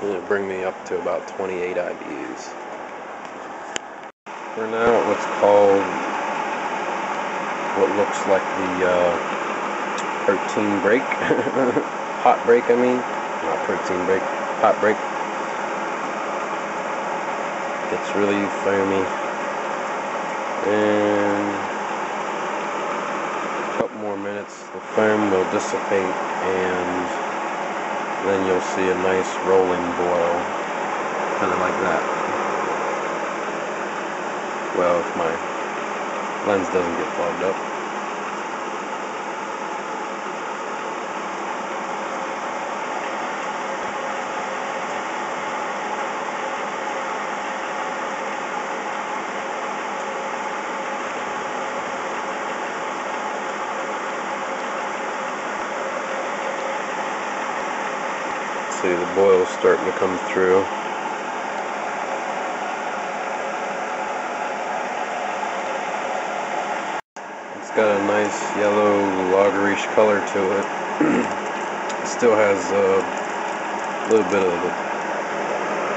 and it'll bring me up to about 28 IBUs. We're now at what's called, what looks like the protein break, hot break I mean, not protein break, hot break. It's really foamy, and a couple more minutes the foam will dissipate, and then you'll see a nice rolling boil, kind of like that. Well, if my lens doesn't get fogged up. See, the boil's starting to come through. It's got a nice yellow lagerish color to it. It still has a little bit of the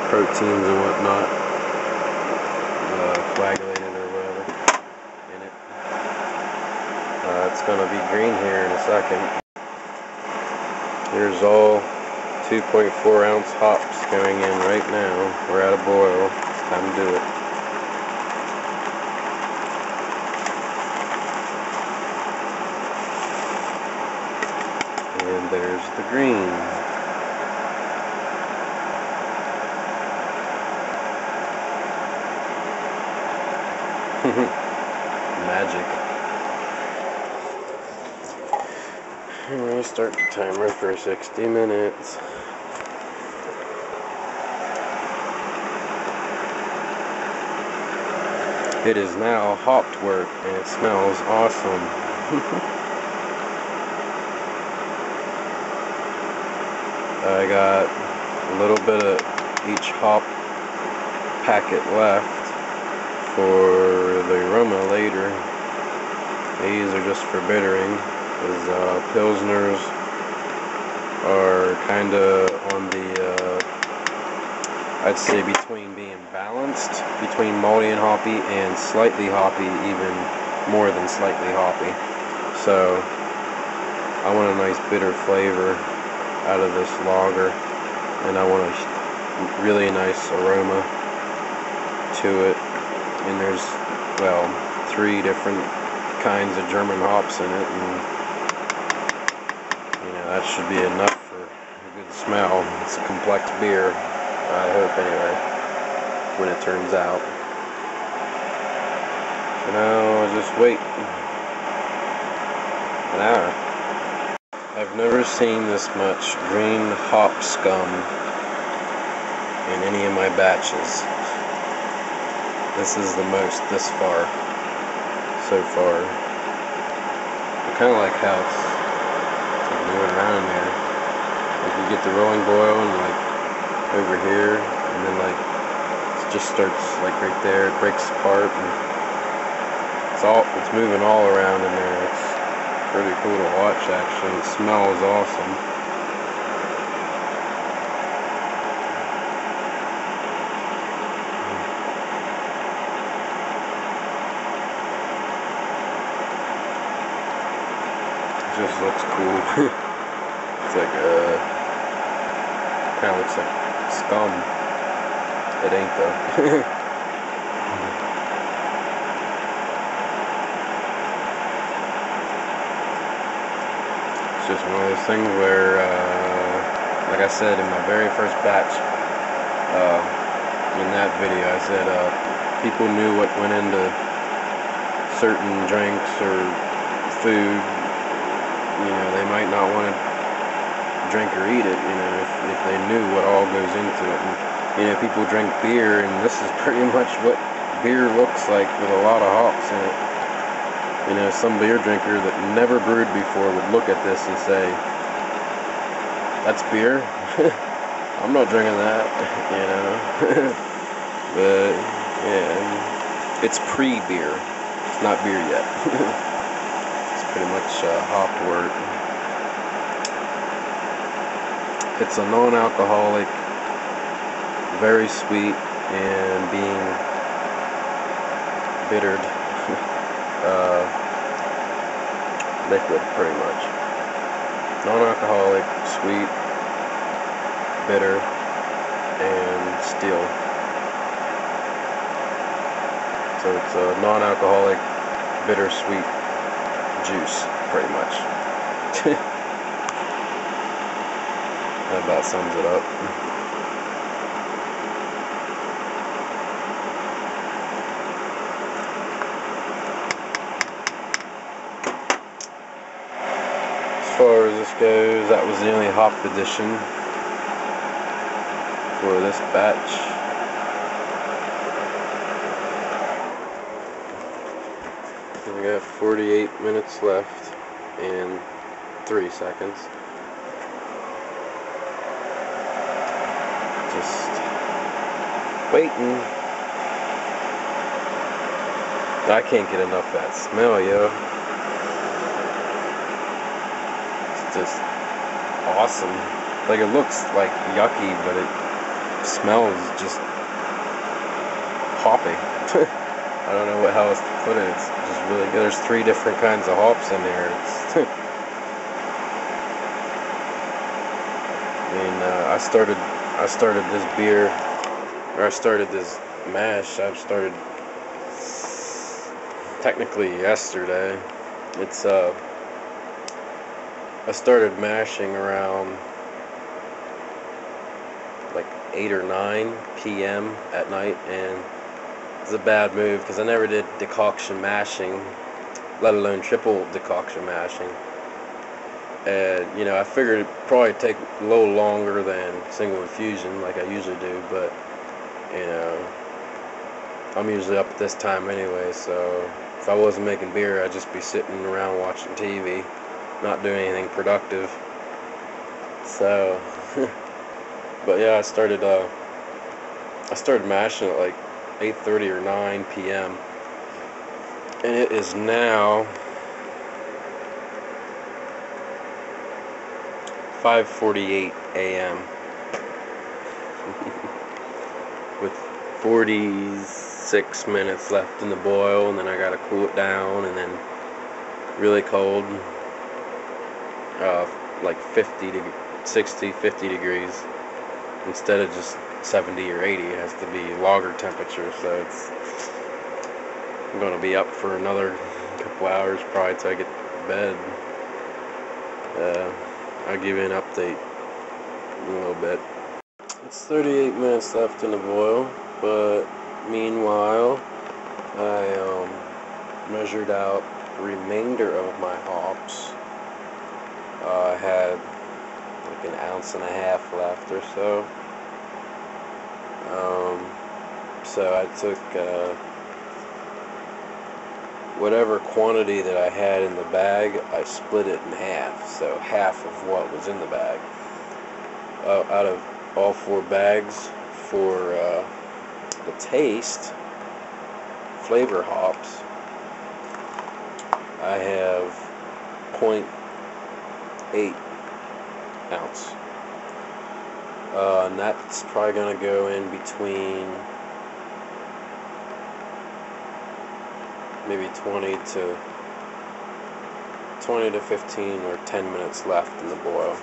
proteins and whatnot coagulated or whatever in it. It's going to be green here in a second. Here's all 2.4 ounce hops going in right now. We're at a boil. It's time to do it. And there's the green. Magic. And we start the timer for 60 minutes. It is now hopped work, and it smells awesome. I got a little bit of each hop packet left for the aroma later. These are just for bittering, because Pilsners are kind of on the, I'd say between being balanced, between malty and hoppy, and slightly hoppy, even more than slightly hoppy. So I want a nice bitter flavor out of this lager, and I want a really nice aroma to it. And there's, well, 3 different kinds of German hops in it, and you know, that should be enough for a good smell. It's a complex beer, I hope anyway, when it turns out. So now I'll just wait an hour. I've never seen this much green hop scum in any of my batches. This is the most this far, so far. I kind of like how it's moving around in there. Like you get the rolling boil and like over here, and then like it just starts like right there. It breaks apart, and it's moving all around in there. It's pretty cool to watch, actually. It smells awesome. It just looks cool. It's like kind of looks like scum. It ain't though. Just one of those things where, like I said in my very first batch, in that video, I said people knew what went into certain drinks or food. You know, they might not want to drink or eat it, you know, if they knew what all goes into it. And, you know, people drink beer, and this is pretty much what beer looks like with a lot of hops in it. You know, some beer drinker that never brewed before would look at this and say, "That's beer? I'm not drinking that," you know. But, yeah, it's pre-beer. It's not beer yet. It's pretty much hopped wort. It's a non-alcoholic very sweet and being bittered liquid, pretty much. Non-alcoholic, sweet, bitter, and still. So it's a non-alcoholic, bittersweet juice, pretty much. That about sums it up. As far as this goes, that was the only hop addition for this batch. We got 48 minutes left and 3 seconds. Just waiting. I can't get enough of that smell, yo. It's just awesome. Like, it looks like yucky, but it smells just hoppy. I don't know how else to put it. It's just really good. There's 3 different kinds of hops in there. I mean, I started this beer, or I started this mash. I've started technically yesterday. It's I started mashing around like 8 or 9 p.m. at night, and it's a bad move because I never did decoction mashing, let alone triple decoction mashing. And, you know, I figured it'd probably take a little longer than single infusion like I usually do, but, you know, I'm usually up at this time anyway, so if I wasn't making beer, I'd just be sitting around watching TV, not doing anything productive. So, but yeah, I started mashing at like 8:30 or 9 p.m. and it is now 5:48 a.m. with 46 minutes left in the boil, and then I gotta cool it down, and then really cold, like 60, 50 degrees instead of just 70 or 80. It has to be lager temperature, so I'm gonna be up for another couple hours probably till I get to bed. I'll give you an update in a little bit. It's 38 minutes left in the boil, but meanwhile, I measured out the remainder of my hops. I had like 1.5 ounces left or so. So I took whatever quantity that I had in the bag, I split it in half, so half of what was in the bag. Out of all 4 bags for the taste, flavor hops, I have 0.8 ounce. And that's probably going to go in between maybe 20 to 15 or 10 minutes left in the boil.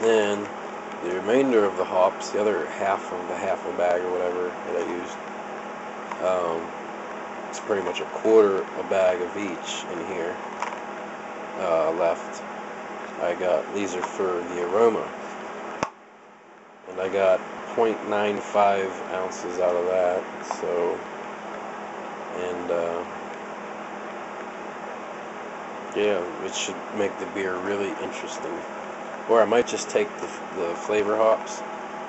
Then the remainder of the hops, the other half a bag or whatever that I used, it's pretty much a quarter a bag of each in here left. These are for the aroma, and I got 0.95 ounces out of that. So, and yeah, it should make the beer really interesting. Or I might just take the flavor hops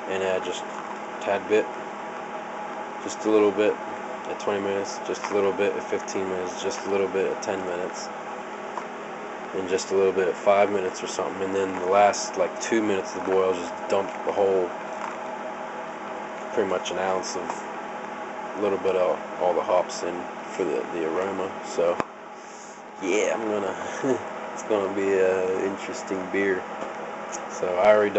and add just a tad bit, just a little bit at 20 minutes, just a little bit at 15 minutes, just a little bit at 10 minutes, and just a little bit at 5 minutes or something. And then the last like 2 minutes of the boil, just dump the whole, pretty much 1 ounce of a little bit of all the hops in for the aroma. So yeah, it's gonna be an interesting beer. So I already